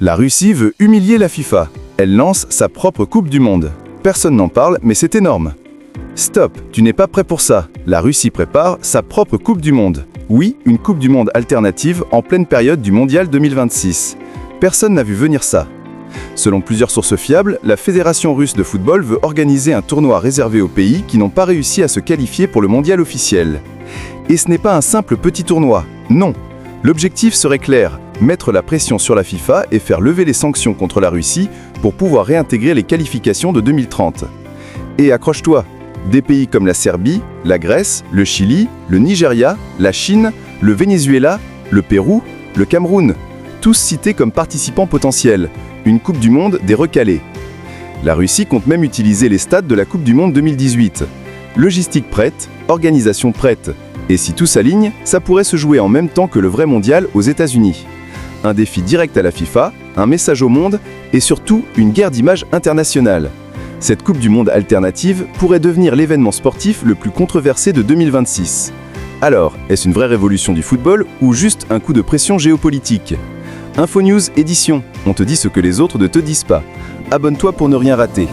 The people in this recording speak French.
La Russie veut humilier la FIFA. Elle lance sa propre Coupe du Monde. Personne n'en parle, mais c'est énorme. Stop, tu n'es pas prêt pour ça. La Russie prépare sa propre Coupe du Monde. Oui, une Coupe du Monde alternative en pleine période du Mondial 2026. Personne n'a vu venir ça. Selon plusieurs sources fiables, la Fédération russe de football veut organiser un tournoi réservé aux pays qui n'ont pas réussi à se qualifier pour le mondial officiel. Et ce n'est pas un simple petit tournoi, non. L'objectif serait clair, mettre la pression sur la FIFA et faire lever les sanctions contre la Russie pour pouvoir réintégrer les qualifications de 2030. Et accroche-toi, des pays comme la Serbie, la Grèce, le Chili, le Nigeria, la Chine, le Venezuela, le Pérou, le Cameroun, tous cités comme participants potentiels, une Coupe du Monde des recalés. La Russie compte même utiliser les stades de la Coupe du Monde 2018. Logistique prête, organisation prête. Et si tout s'aligne, ça pourrait se jouer en même temps que le vrai mondial aux États-Unis. Un défi direct à la FIFA, un message au monde et surtout une guerre d'image internationale. Cette Coupe du Monde alternative pourrait devenir l'événement sportif le plus controversé de 2026. Alors, est-ce une vraie révolution du football ou juste un coup de pression géopolitique ? Info News édition, on te dit ce que les autres ne te disent pas. Abonne-toi pour ne rien rater.